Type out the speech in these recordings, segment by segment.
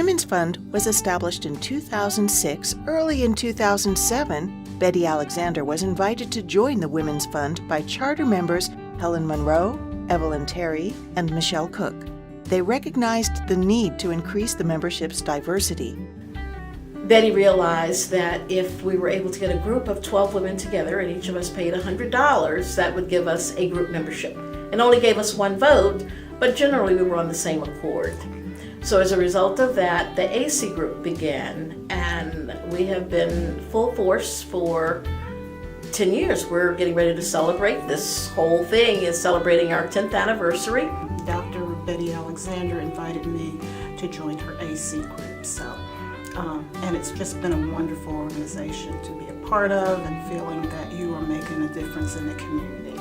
Women's Fund was established in 2006. Early in 2007, Betty Alexander was invited to join the Women's Fund by charter members Helen Monroe, Evelyn Terry, and Michelle Cook. They recognized the need to increase the membership's diversity. Betty realized that if we were able to get a group of 12 women together and each of us paid $100, that would give us a group membership. It only gave us one vote, but generally we were on the same accord. So as a result of that, the AC group began, and we have been full force for 10 years. We're getting ready to celebrate. This whole thing is celebrating our 10th anniversary. Dr. Betty Alexander invited me to join her AC group. And it's just been a wonderful organization to be a part of, and feeling that you are making a difference in the community.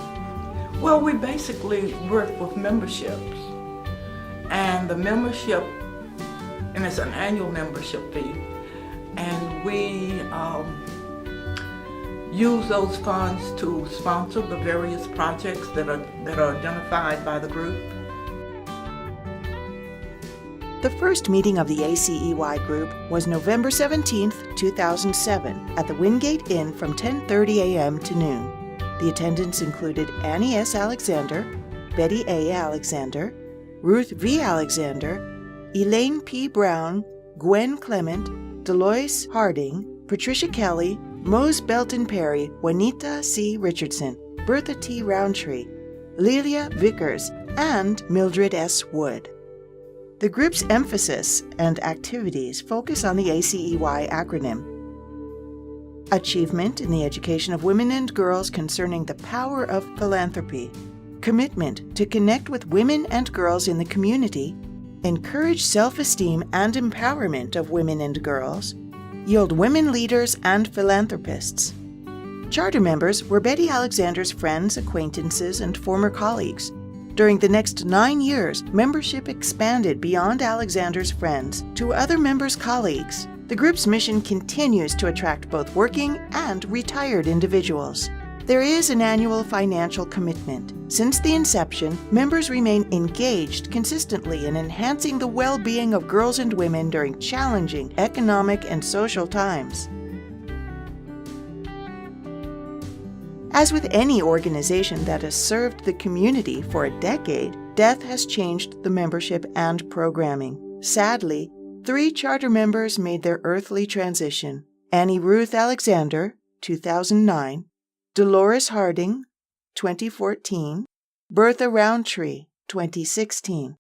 Well, we basically work with memberships, and the membership, and it's an annual membership fee, and we use those funds to sponsor the various projects that are identified by the group. The first meeting of the ACEY group was November 17, 2007, at the Wingate Inn from 10:30 a.m. to noon. The attendance included Annie S. Alexander, Betty A. Alexander, Ruth V. Alexander, Elaine P. Brown, Gwen Clement, Deloise Harding, Patricia Kelly, Mose Belton Perry, Juanita C. Richardson, Bertha T. Roundtree, Lelia Vickers, and Mildred S. Wood. The group's emphasis and activities focus on the ACEY acronym: achievement in the education of women and girls concerning the power of philanthropy, commitment to connect with women and girls in the community, encourage self-esteem and empowerment of women and girls, yield women leaders and philanthropists. Charter members were Betty Alexander's friends, acquaintances, and former colleagues. During the next 9 years, membership expanded beyond Alexander's friends to other members' colleagues. The group's mission continues to attract both working and retired individuals. There is an annual financial commitment. Since the inception, members remain engaged consistently in enhancing the well-being of girls and women during challenging economic and social times. As with any organization that has served the community for a decade, death has changed the membership and programming. Sadly, 3 charter members made their earthly transition: Annie Ruth Alexander, 2009, Dolores Harding, 2014, Bertha Roundtree, 2016.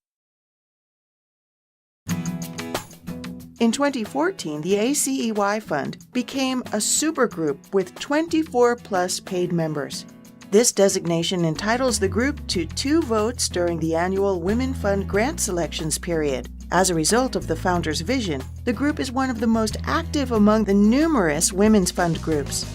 In 2014, the ACEY Fund became a supergroup with 24-plus paid members. This designation entitles the group to 2 votes during the annual Women Fund grant selections period. As a result of the founder's vision, the group is one of the most active among the numerous Women's Fund groups.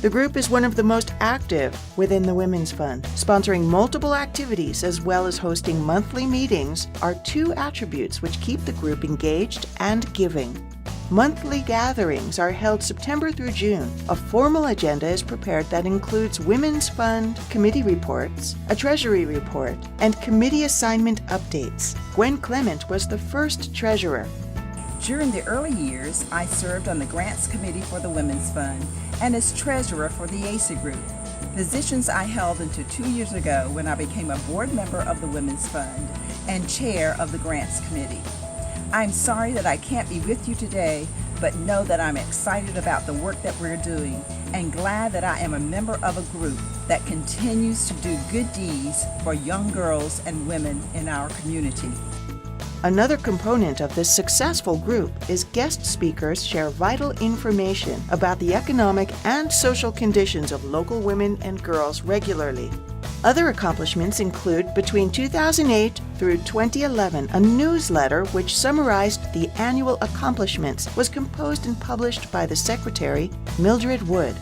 The group is one of the most active within the Women's Fund. Sponsoring multiple activities as well as hosting monthly meetings are 2 attributes which keep the group engaged and giving. Monthly gatherings are held September through June. A formal agenda is prepared that includes Women's Fund committee reports, a treasury report, and committee assignment updates. Gwen Clement was the first treasurer. During the early years, I served on the Grants Committee for the Women's Fund and as treasurer for the AC Group, positions I held until 2 years ago when I became a board member of the Women's Fund and chair of the Grants Committee. I'm sorry that I can't be with you today, but know that I'm excited about the work that we're doing and glad that I am a member of a group that continues to do good deeds for young girls and women in our community. Another component of this successful group is guest speakers share vital information about the economic and social conditions of local women and girls regularly. Other accomplishments include, between 2008 through 2011, a newsletter which summarized the annual accomplishments was composed and published by the secretary, Mildred Wood.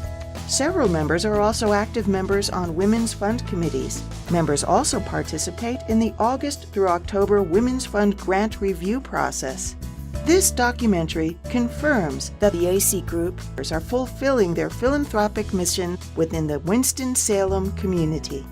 Several members are also active members on Women's Fund committees. Members also participate in the August through October Women's Fund grant review process. This documentary confirms that the AC Group are fulfilling their philanthropic mission within the Winston-Salem community.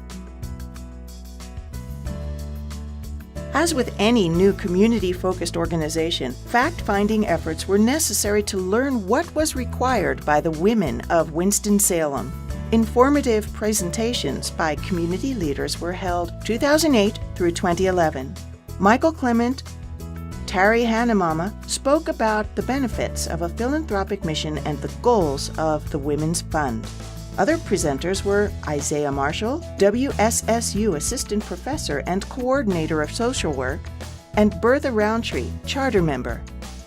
As with any new community-focused organization, fact-finding efforts were necessary to learn what was required by the women of Winston-Salem. Informative presentations by community leaders were held 2008 through 2011. Michael Clement, Terry Hanamama spoke about the benefits of a philanthropic mission and the goals of the Women's Fund. Other presenters were Isaiah Marshall, WSSU Assistant Professor and Coordinator of Social Work, and Bertha Roundtree, Charter Member.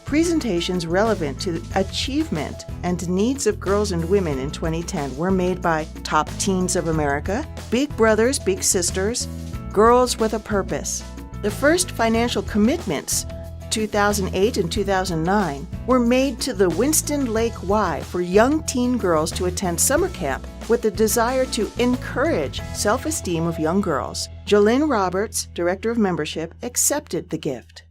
Presentations relevant to achievement and needs of girls and women in 2010 were made by Top Teens of America, Big Brothers Big Sisters, Girls with a Purpose. The first financial commitments, 2008 and 2009, were made to the Winston Lake Y for young teen girls to attend summer camp with the desire to encourage self-esteem of young girls. Jolynn Roberts, Director of Membership, accepted the gift.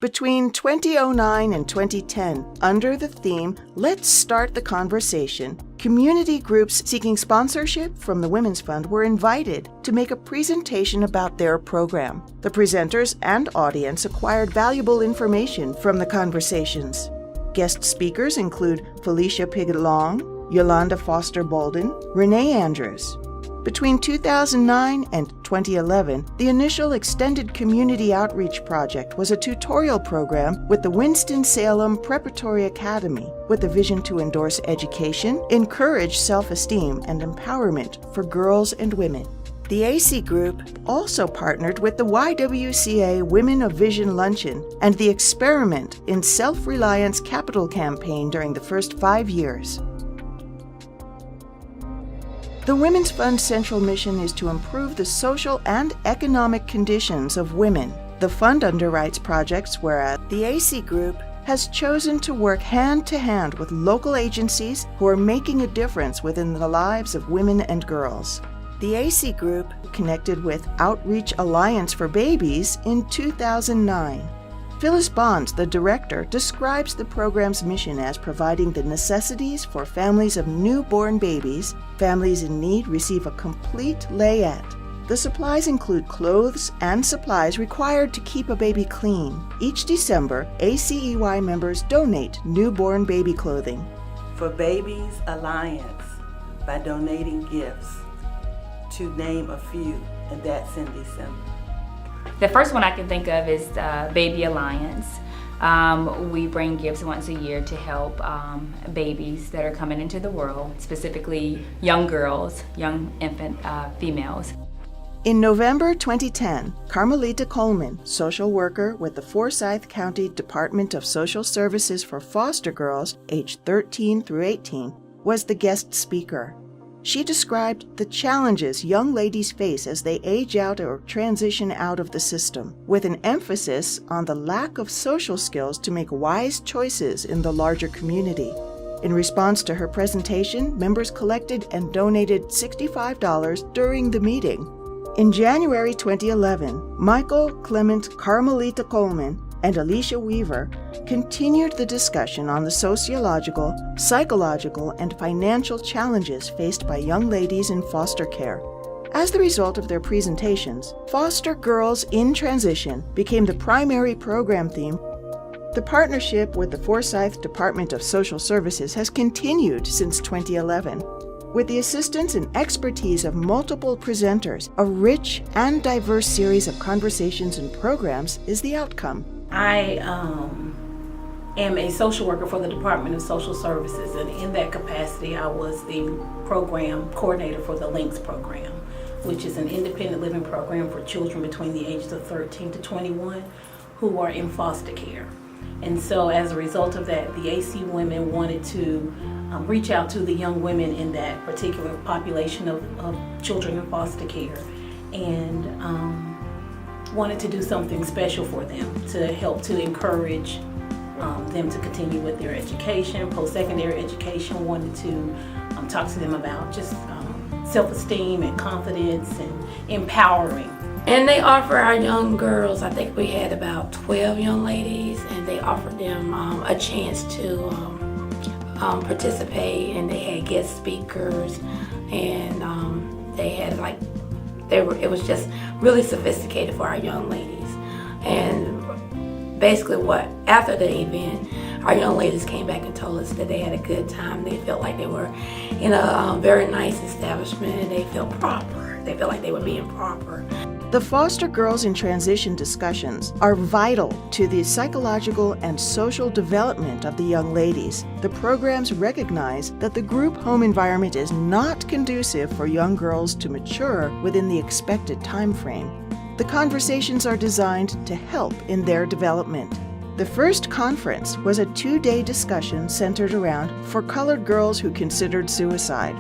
Between 2009 and 2010, under the theme, Let's Start the Conversation, community groups seeking sponsorship from the Women's Fund were invited to make a presentation about their program. The presenters and audience acquired valuable information from the conversations. Guest speakers include Felicia Piggott-Long, Yolanda Foster Bolden, Renee Andrews. Between 2009 and 2011, the initial Extended Community Outreach Project was a tutorial program with the Winston-Salem Preparatory Academy with a vision to endorse education, encourage self-esteem, and empowerment for girls and women. The AC Group also partnered with the YWCA Women of Vision Luncheon and the Experiment in Self-Reliance Capital campaign during the first 5 years. The Women's Fund central mission is to improve the social and economic conditions of women. The fund underwrites projects whereas the AC Group has chosen to work hand-to-hand with local agencies who are making a difference within the lives of women and girls. The AC Group connected with Outreach Alliance for Babies in 2009. Phyllis Bonds, the director, describes the program's mission as providing the necessities for families of newborn babies. Families in need receive a complete layette. The supplies include clothes and supplies required to keep a baby clean. Each December, ACEY members donate newborn baby clothing. For Babies Alliance by donating gifts, to name a few, and that's in December. The first one I can think of is Baby Alliance. We bring gifts once a year to help babies that are coming into the world, specifically young girls, young infant females. In November 2010, Carmelita Coleman, social worker with the Forsyth County Department of Social Services for foster girls aged 13 through 18, was the guest speaker. She described the challenges young ladies face as they age out or transition out of the system, with an emphasis on the lack of social skills to make wise choices in the larger community. In response to her presentation, members collected and donated $65 during the meeting. In January 2011, Michael Clement, Carmelita Coleman, and Alicia Weaver continued the discussion on the sociological, psychological, and financial challenges faced by young ladies in foster care. As the result of their presentations, Foster Girls in Transition became the primary program theme. The partnership with the Forsyth Department of Social Services has continued since 2011. With the assistance and expertise of multiple presenters, a rich and diverse series of conversations and programs is the outcome. I am a social worker for the Department of Social Services, and in that capacity I was the program coordinator for the LINKS program, which is an independent living program for children between the ages of 13 to 21 who are in foster care. And so as a result of that, the AC women wanted to reach out to the young women in that particular population of children in foster care, and wanted to do something special for them to help to encourage them to continue with their education, post-secondary education. Wanted to talk to them about just self-esteem and confidence and empowering. And they offer our young girls, I think we had about 12 young ladies, and they offered them a chance to participate, and they had guest speakers, and they had it was just really sophisticated for our young ladies. And basically after the event, our young ladies came back and told us that they had a good time. They felt like they were in a very nice establishment, and they felt proper. They felt like they were being proper. The Foster Girls in Transition discussions are vital to the psychological and social development of the young ladies. The programs recognize that the group home environment is not conducive for young girls to mature within the expected time frame. The conversations are designed to help in their development. The first conference was a 2-day discussion centered around For Colored Girls Who Considered Suicide.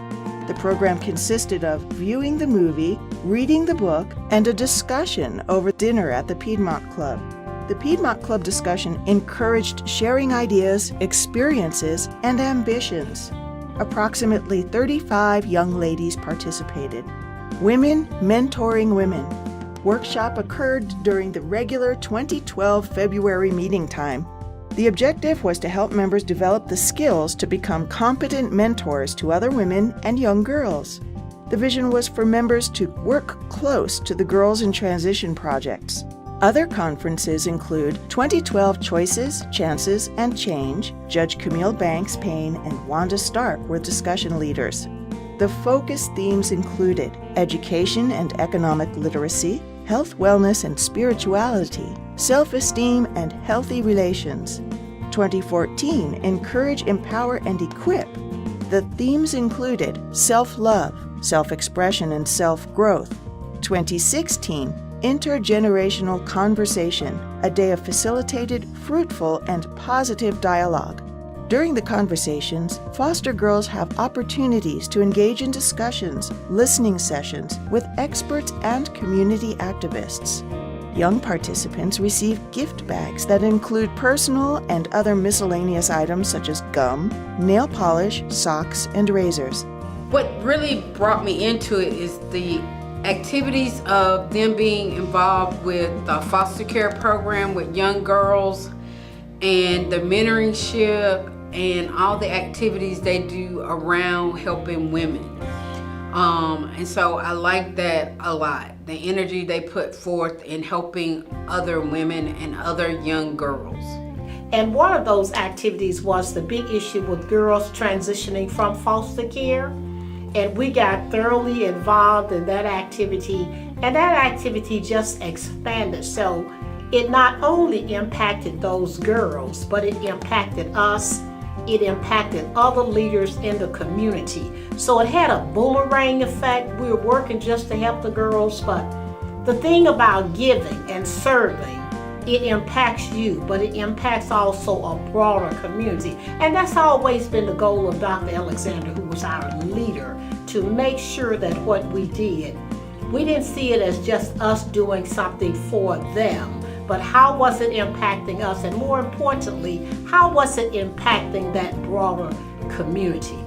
The program consisted of viewing the movie, reading the book, and a discussion over dinner at the Piedmont Club. The Piedmont Club discussion encouraged sharing ideas, experiences, and ambitions. Approximately 35 young ladies participated. Women Mentoring Women. Workshop occurred during the regular 2012 February meeting time. The objective was to help members develop the skills to become competent mentors to other women and young girls. The vision was for members to work close to the Girls in Transition projects. Other conferences include 2012 Choices, Chances, and Change. Judge Camille Banks Payne and Wanda Stark were discussion leaders. The focus themes included education and economic literacy, health, wellness, and spirituality, self-esteem, and healthy relations. 2014, Encourage, Empower, and Equip. The themes included self-love, self-expression, and self-growth. 2016, Intergenerational Conversation, a day of facilitated, fruitful, and positive dialogue. During the conversations, foster girls have opportunities to engage in discussions, listening sessions with experts and community activists. Young participants receive gift bags that include personal and other miscellaneous items such as gum, nail polish, socks, and razors. What really brought me into it is the activities of them being involved with the foster care program with young girls and the mentorship and all the activities they do around helping women. And so I like that a lot, the energy they put forth in helping other women and other young girls. And one of those activities was the big issue with girls transitioning from foster care. And we got thoroughly involved in that activity, and that activity just expanded. So it not only impacted those girls, but it impacted us. It impacted other leaders in the community. So it had a boomerang effect. We were working just to help the girls, but the thing about giving and serving, it impacts you, but it impacts also a broader community. And that's always been the goal of Dr. Alexander, who was our leader, to make sure that what we did, we didn't see it as just us doing something for them, but how was it impacting us? And more importantly, how was it impacting that broader community?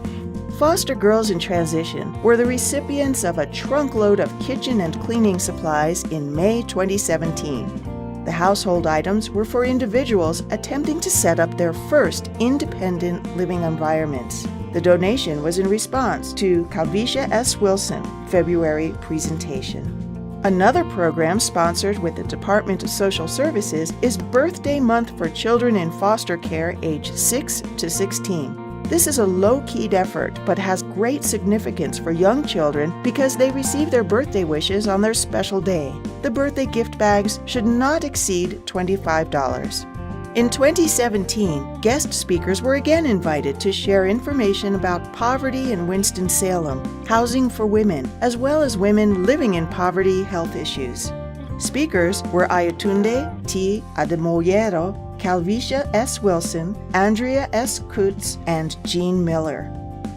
Foster Girls in Transition were the recipients of a trunkload of kitchen and cleaning supplies in May 2017. The household items were for individuals attempting to set up their first independent living environments. The donation was in response to Calvisha S. Wilson February presentation. Another program sponsored with the Department of Social Services is Birthday Month for Children in Foster Care aged 6 to 16. This is a low-keyed effort, but has great significance for young children because they receive their birthday wishes on their special day. The birthday gift bags should not exceed $25. In 2017, guest speakers were again invited to share information about poverty in Winston-Salem, housing for women, as well as women living in poverty health issues. Speakers were Ayatunde T. Ademoyero, Calvisha S. Wilson, Andrea S. Kutz, and Jean Miller.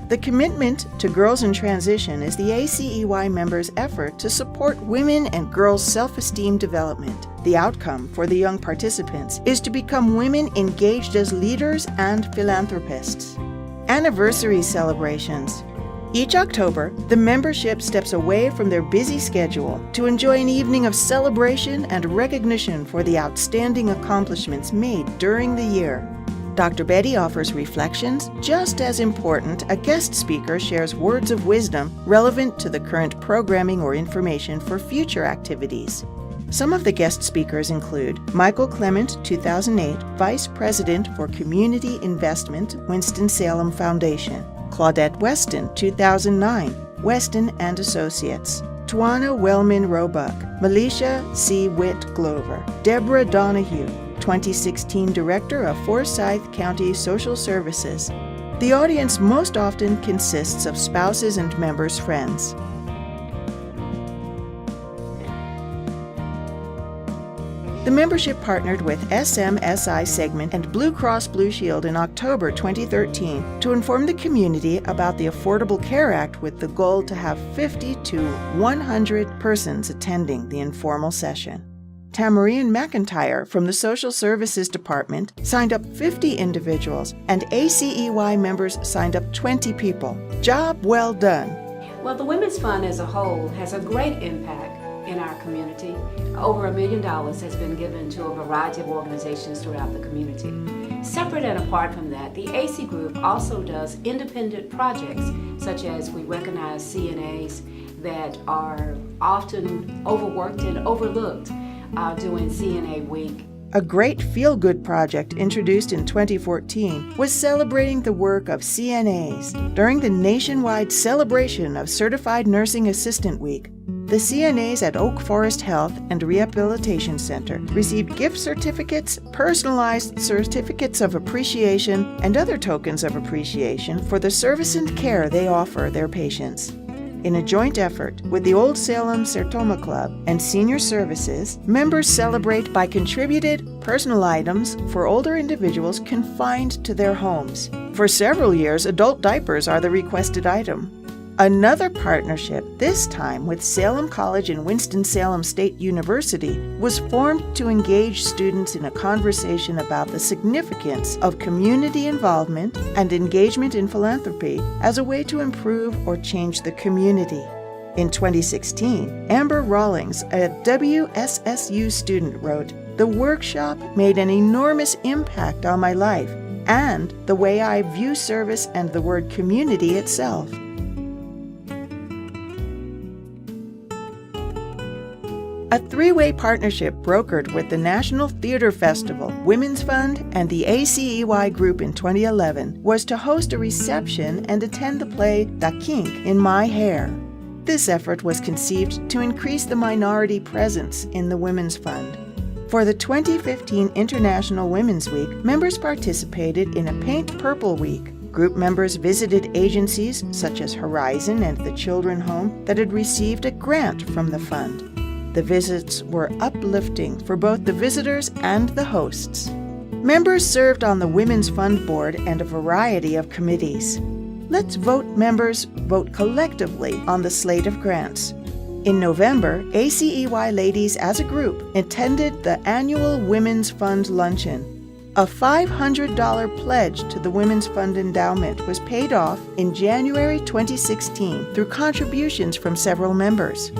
The commitment to Girls in Transition is the ACEY members' effort to support women and girls' self-esteem development. The outcome for the young participants is to become women engaged as leaders and philanthropists. Anniversary celebrations. Each October, the membership steps away from their busy schedule to enjoy an evening of celebration and recognition for the outstanding accomplishments made during the year. Dr. Betty offers reflections. Just as important, a guest speaker shares words of wisdom relevant to the current programming or information for future activities. Some of the guest speakers include Michael Clement, 2008, Vice President for Community Investment, Winston-Salem Foundation; Claudette Weston, 2009, Weston and Associates; Tawana Wellman Roebuck, Melisha C. Witt Glover; Deborah Donahue, 2016 Director of Forsyth County Social Services. The audience most often consists of spouses and members' friends. The membership partnered with SMSI Segment and Blue Cross Blue Shield in October 2013 to inform the community about the Affordable Care Act with the goal to have 50 to 100 persons attending the informal session. Tamarine McIntyre from the Social Services Department signed up 50 individuals, and ACEY members signed up 20 people. Job well done. Well, the Women's Fund as a whole has a great impact in our community. Over $1 million has been given to a variety of organizations throughout the community. Separate and apart from that, the AC Group also does independent projects, such as we recognize CNAs that are often overworked and overlooked doing CNA Week. A great feel-good project introduced in 2014 was celebrating the work of CNAs. During the nationwide celebration of Certified Nursing Assistant Week, the CNAs at Oak Forest Health and Rehabilitation Center received gift certificates, personalized certificates of appreciation, and other tokens of appreciation for the service and care they offer their patients. In a joint effort with the Old Salem Sertoma Club and Senior Services, members celebrate by contributed personal items for older individuals confined to their homes. For several years, adult diapers are the requested item. Another partnership, this time with Salem College and Winston-Salem State University, was formed to engage students in a conversation about the significance of community involvement and engagement in philanthropy as a way to improve or change the community. In 2016, Amber Rawlings, a WSSU student, wrote, "The workshop made an enormous impact on my life and the way I view service and the word community itself." A three-way partnership brokered with the National Theater Festival, Women's Fund, and the ACEY Group in 2011 was to host a reception and attend the play The Kink in My Hair. This effort was conceived to increase the minority presence in the Women's Fund. For the 2015 International Women's Week, members participated in a Paint Purple Week. Group members visited agencies such as Horizon and the Children Home that had received a grant from the fund. The visits were uplifting for both the visitors and the hosts. Members served on the Women's Fund Board and a variety of committees. Let's vote members vote collectively on the slate of grants. In November, ACEY ladies as a group attended the annual Women's Fund Luncheon. A $500 pledge to the Women's Fund Endowment was paid off in January 2016 through contributions from several members.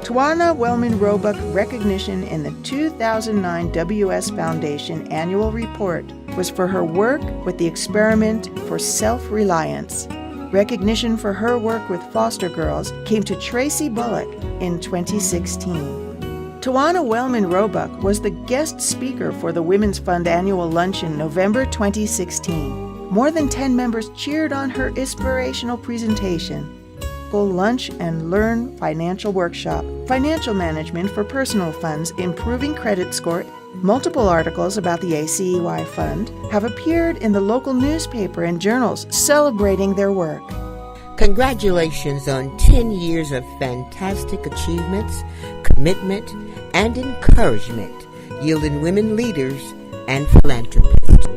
Tawana Wellman Roebuck recognition in the 2009 WS Foundation Annual Report was for her work with the Experiment for Self-Reliance. Recognition for her work with foster girls came to Tracy Bullock in 2016. Tawana Wellman Roebuck was the guest speaker for the Women's Fund Annual Luncheon November 2016. More than 10 members cheered on her inspirational presentation. Lunch and Learn Financial Workshop, Financial Management for Personal Funds, Improving Credit Score. Multiple articles about the ACEY Fund have appeared in the local newspaper and journals celebrating their work. Congratulations on 10 years of fantastic achievements, commitment, and encouragement, yielding women leaders and philanthropists.